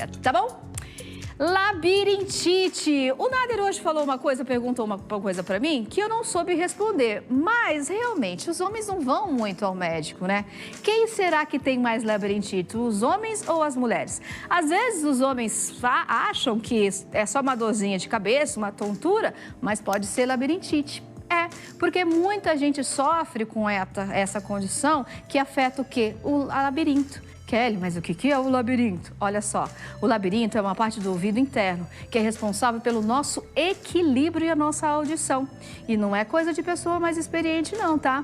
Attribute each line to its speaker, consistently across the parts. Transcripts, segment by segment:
Speaker 1: direto, tá bom? Labirintite. O Nader hoje perguntou uma coisa pra mim que eu não soube responder. Mas, realmente, os homens não vão muito ao médico, né? Quem será que tem mais labirintite? Os homens ou as mulheres? Às vezes, os homens acham que é só uma dorzinha de cabeça, uma tontura, mas pode ser labirintite. É, porque muita gente sofre com essa condição que afeta o quê? O labirinto. Kelly, mas o que é o labirinto? Olha só, o labirinto é uma parte do ouvido interno que é responsável pelo nosso equilíbrio e a nossa audição. E não é coisa de pessoa mais experiente não, tá?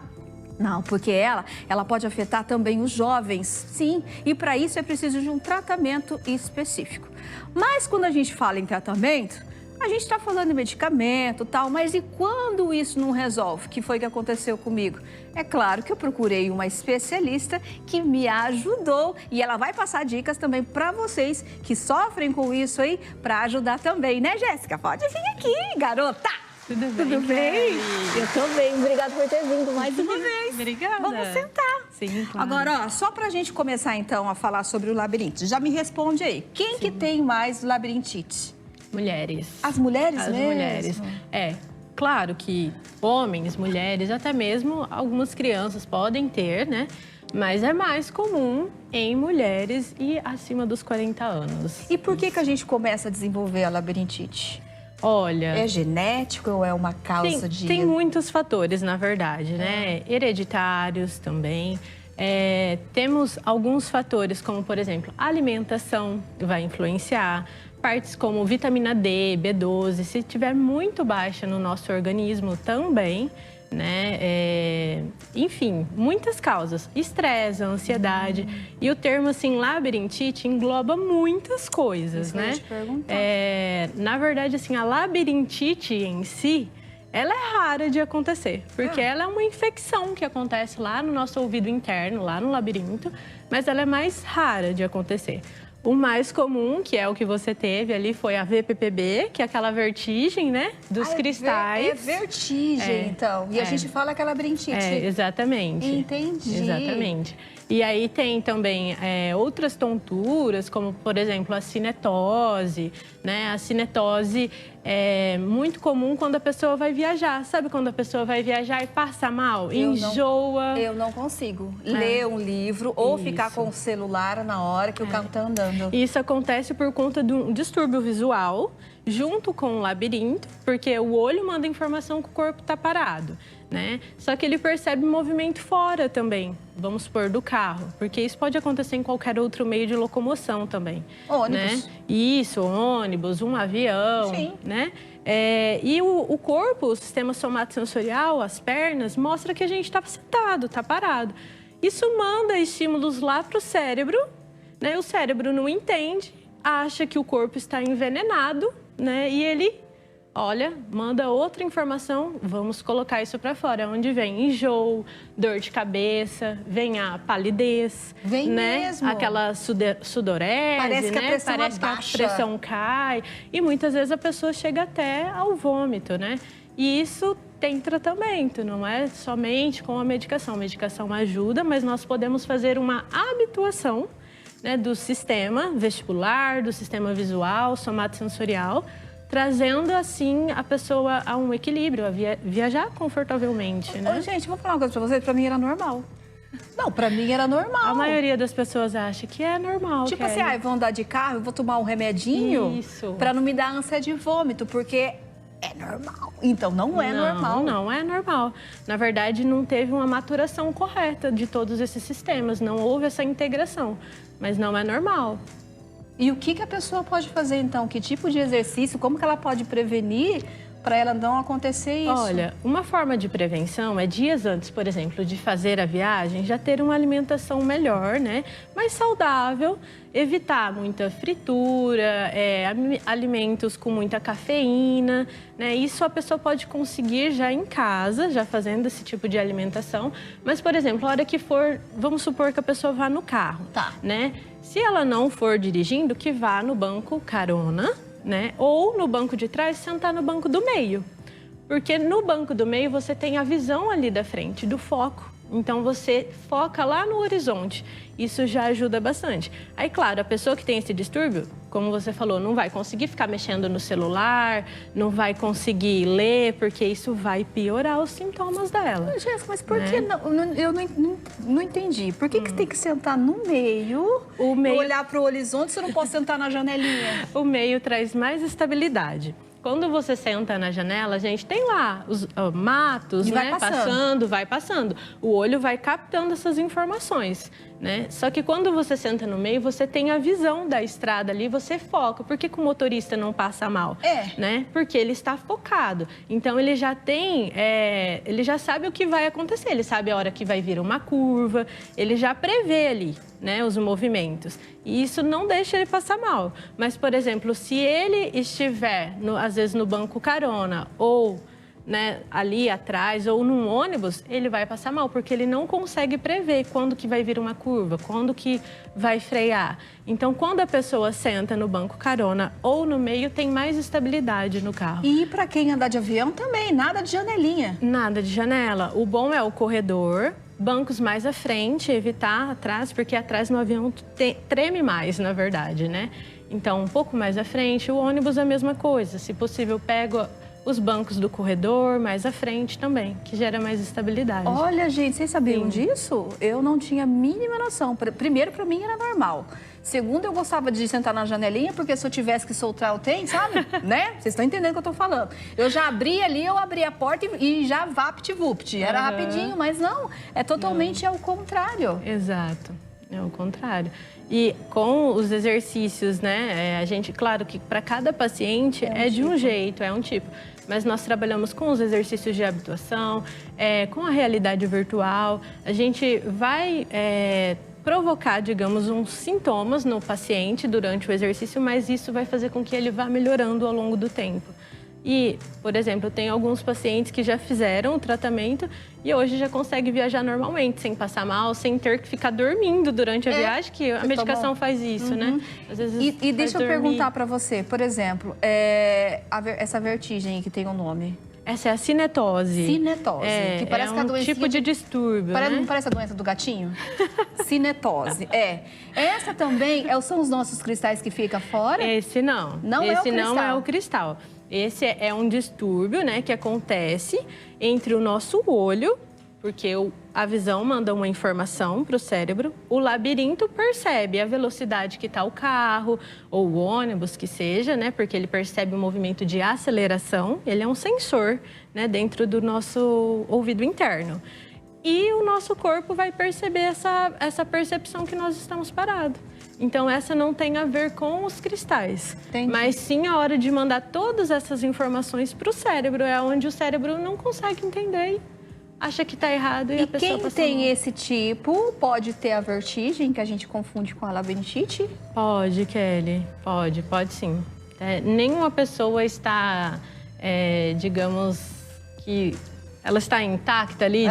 Speaker 1: Não, porque ela pode afetar também os jovens, sim, e para isso é preciso de um tratamento específico. Mas quando a gente fala em tratamento, a gente está falando de medicamento e tal, mas e quando isso não resolve? Que foi o que aconteceu comigo? É claro que eu procurei uma especialista que me ajudou e ela vai passar dicas também para vocês que sofrem com isso aí, para ajudar também, né, Jéssica? Pode vir aqui, garota!
Speaker 2: Tudo bem?
Speaker 1: Tudo bem? Eu tô bem, obrigada por ter vindo mais uma vez.
Speaker 2: Obrigada.
Speaker 1: Vamos sentar.
Speaker 2: Sim, claro.
Speaker 1: Agora, ó, só pra gente começar então a falar sobre o labirintite, já me responde aí, quem que tem mais labirintite?
Speaker 2: Mulheres.
Speaker 1: As mulheres
Speaker 2: As
Speaker 1: mesmo?
Speaker 2: mulheres. É, claro que homens, mulheres, até mesmo algumas crianças podem ter, né? Mas é mais comum em mulheres e acima dos 40 anos.
Speaker 1: E por que a gente começa a desenvolver a labirintite?
Speaker 2: Olha...
Speaker 1: É genético ou é uma causa de...
Speaker 2: Tem muitos fatores, na verdade, né? Hereditários também. Temos alguns fatores, como, por exemplo, a alimentação vai influenciar. Partes como vitamina D, B12, se tiver muito baixa no nosso organismo também, né? Enfim, muitas causas. Estresse, ansiedade. E o termo, assim, labirintite engloba muitas coisas, né?
Speaker 1: Eu ia te perguntar.
Speaker 2: Na verdade, assim, a labirintite em si, ela é rara de acontecer, porque ela é uma infecção que acontece lá no nosso ouvido interno, lá no labirinto, mas ela é mais rara de acontecer. O mais comum, que é o que você teve ali, foi a VPPB, que é aquela vertigem, né, dos cristais.
Speaker 1: É vertigem, então. E a gente fala que é labirintite.
Speaker 2: Exatamente.
Speaker 1: Entendi.
Speaker 2: Exatamente. E aí tem também outras tonturas, como, por exemplo, a cinetose, né? A cinetose é muito comum quando a pessoa vai viajar. Sabe quando a pessoa vai viajar e passa mal? Enjoa.
Speaker 1: Eu não consigo ler um livro ou ficar com o celular na hora que o carro tá andando.
Speaker 2: Isso acontece por conta de um distúrbio visual, junto com o labirinto, porque o olho manda informação que o corpo tá parado, né? Só que ele percebe movimento fora também, vamos supor, do carro, porque isso pode acontecer em qualquer outro meio de locomoção também.
Speaker 1: Ônibus.
Speaker 2: Né? Isso, ônibus, um avião,
Speaker 1: sim,
Speaker 2: né? E o corpo, o sistema somatosensorial, as pernas, mostra que a gente está sentado, está parado. Isso manda estímulos lá para o cérebro, né? O cérebro não entende, acha que o corpo está envenenado, né? E ele... Olha, manda outra informação, vamos colocar isso para fora, onde vem enjoo, dor de cabeça, vem a palidez,
Speaker 1: vem
Speaker 2: né?
Speaker 1: Mesmo.
Speaker 2: Aquela sudorese,
Speaker 1: parece que
Speaker 2: né?
Speaker 1: a pressão
Speaker 2: Parece
Speaker 1: abaixa.
Speaker 2: que a pressão cai e muitas vezes a pessoa chega até ao vômito, né? E isso tem tratamento, não é somente com a medicação. A medicação ajuda, mas nós podemos fazer uma habituação, né, do sistema vestibular, do sistema visual, somatosensorial, trazendo, assim, a pessoa a um equilíbrio, a viajar confortavelmente, né?
Speaker 1: Ô, gente, vou falar uma coisa pra vocês, pra mim era normal. Não, pra mim era normal.
Speaker 2: A maioria das pessoas acha que é normal,
Speaker 1: tipo
Speaker 2: Kelly.
Speaker 1: assim, eu vou andar de carro, eu vou tomar um remedinho pra não me dar ânsia de vômito, porque é normal. Então, não é normal.
Speaker 2: Não é normal. Na verdade, não teve uma maturação correta de todos esses sistemas, não houve essa integração, mas não é normal.
Speaker 1: E o que a pessoa pode fazer, então? Que tipo de exercício? Como que ela pode prevenir para ela não acontecer isso?
Speaker 2: Olha, uma forma de prevenção é dias antes, por exemplo, de fazer a viagem, já ter uma alimentação melhor, né? Mais saudável, evitar muita fritura, alimentos com muita cafeína, né? Isso a pessoa pode conseguir já em casa, já fazendo esse tipo de alimentação. Mas, por exemplo, a hora que for, vamos supor que a pessoa vá no carro, né? Se ela não for dirigindo, que vá no banco carona, né? Ou no banco de trás, sentar no banco do meio. Porque no banco do meio você tem a visão ali da frente, do foco, Então, você foca lá no horizonte. Isso já ajuda bastante. Aí, claro, a pessoa que tem esse distúrbio, como você falou, não vai conseguir ficar mexendo no celular, não vai conseguir ler, porque isso vai piorar os sintomas dela.
Speaker 1: Jéssica, mas por que não? Eu não entendi. Por que tem que sentar no meio, olhar para o horizonte, se eu não posso sentar na janelinha?
Speaker 2: O meio traz mais estabilidade. Quando você senta na janela, a gente tem lá os matos, né? Vai passando. O olho vai captando essas informações, né? Só que quando você senta no meio, você tem a visão da estrada ali, você foca. Por que o motorista não passa mal? Né? Porque ele está focado. Então, ele já tem, ele já sabe o que vai acontecer. Ele sabe a hora que vai vir uma curva, ele já prevê ali, né, os movimentos. E isso não deixa ele passar mal. Mas, por exemplo, se ele estiver, às vezes, no banco carona ou, né, ali atrás ou num ônibus, ele vai passar mal, porque ele não consegue prever quando que vai vir uma curva, quando que vai frear. Então, quando a pessoa senta no banco carona ou no meio, tem mais estabilidade no carro.
Speaker 1: E para quem andar de avião também, nada de janelinha.
Speaker 2: Nada de janela. O bom é o corredor, bancos mais à frente, evitar atrás, porque atrás no avião treme mais, na verdade, né? Então, um pouco mais à frente. O ônibus é a mesma coisa. Se possível, pego os bancos do corredor mais à frente também, que gera mais estabilidade.
Speaker 1: Olha, gente, vocês sabiam disso? Eu não tinha a mínima noção. Primeiro, para mim, era normal. Segundo, eu gostava de sentar na janelinha, porque se eu tivesse que soltar o trem, sabe? Né? Vocês estão entendendo o que eu tô falando. Eu já abri ali, eu abri a porta e já vapt-vupt. Era rapidinho, mas não, é totalmente ao contrário.
Speaker 2: Exato, é o contrário. E com os exercícios, né? A gente, claro que para cada paciente é de um jeito, é um tipo. Mas nós trabalhamos com os exercícios de habituação, com a realidade virtual. A gente vai provocar, digamos, uns sintomas no paciente durante o exercício, mas isso vai fazer com que ele vá melhorando ao longo do tempo. E, por exemplo, eu tenho alguns pacientes que já fizeram o tratamento e hoje já conseguem viajar normalmente, sem passar mal, sem ter que ficar dormindo durante a viagem, que a medicação faz isso, né? Às vezes
Speaker 1: e deixa eu perguntar para você, por exemplo, essa vertigem que tem um nome.
Speaker 2: Essa é a cinetose.
Speaker 1: Cinetose, que parece que a doença
Speaker 2: tipo de distúrbio, né?
Speaker 1: Não parece a doença do gatinho? Cinetose, Essa também são os nossos cristais que ficam fora?
Speaker 2: Esse não. Esse não é o cristal. Esse é um distúrbio, né, que acontece entre o nosso olho, porque a visão manda uma informação para o cérebro, o labirinto percebe a velocidade que está o carro ou o ônibus, que seja, né, porque ele percebe o movimento de aceleração, ele é um sensor, né, dentro do nosso ouvido interno. E o nosso corpo vai perceber essa percepção que nós estamos parados. Então, essa não tem a ver com os cristais. Entendi. Mas sim a hora de mandar todas essas informações para o cérebro. É onde o cérebro não consegue entender e acha que está errado e a pessoa
Speaker 1: quem
Speaker 2: passa
Speaker 1: tem
Speaker 2: mal.
Speaker 1: Esse tipo pode ter a vertigem, que a gente confunde com a labirintite?
Speaker 2: Pode, Kelly. Pode sim. Nenhuma pessoa está, digamos, que ela está intacta ali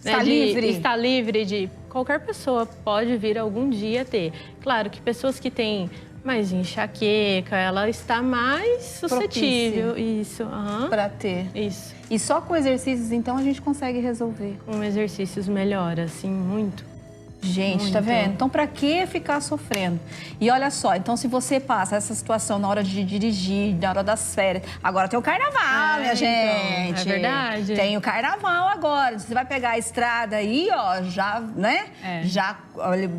Speaker 2: está livre de... Qualquer pessoa pode vir algum dia ter. Claro que pessoas que têm mais enxaqueca, ela está mais suscetível.
Speaker 1: Propícia.
Speaker 2: Isso.
Speaker 1: Para ter.
Speaker 2: Isso.
Speaker 1: E só com exercícios, então, a gente consegue resolver?
Speaker 2: Com exercícios melhora, assim, muito.
Speaker 1: Gente, muito. Tá vendo? Então, para que ficar sofrendo? E olha só, então, se você passa essa situação na hora de dirigir, na hora das férias... Agora tem o carnaval, minha gente.
Speaker 2: Então, é verdade.
Speaker 1: Tem o carnaval agora. Você vai pegar a estrada aí, ó, já, né? Já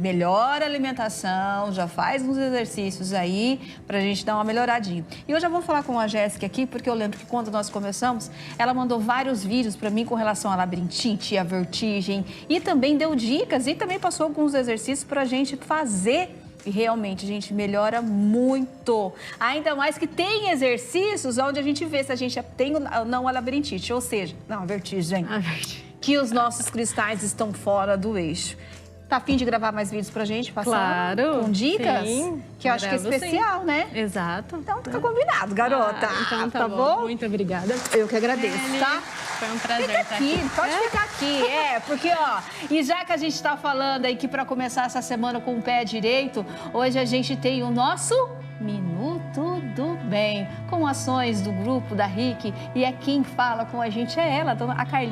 Speaker 1: melhora a alimentação, já faz uns exercícios aí pra gente dar uma melhoradinha. E eu já vou falar com a Jéssica aqui, porque eu lembro que quando nós começamos, ela mandou vários vídeos pra mim com relação à labirintite, à vertigem, e também deu dicas e também passou alguns exercícios pra gente fazer. E realmente, a gente melhora muito. Ainda mais que tem exercícios onde a gente vê se a gente tem ou não a labirintite, ou seja, não, a vertigem. Que os nossos cristais estão fora do eixo. Tá a fim de gravar mais vídeos pra gente, passar com dicas?
Speaker 2: Sim,
Speaker 1: que eu acho que é especial, né?
Speaker 2: Exato.
Speaker 1: Então fica combinado, garota.
Speaker 2: Então tá bom. Muito obrigada.
Speaker 1: Eu que agradeço, tá?
Speaker 2: Foi um prazer
Speaker 1: estar aqui. Pode ficar aqui, porque, ó, e já que a gente tá falando aí que pra começar essa semana com o pé direito, hoje a gente tem o nosso Minuto do Bem, com ações do grupo da RIC, e quem fala com a gente é ela, a Carlinhos.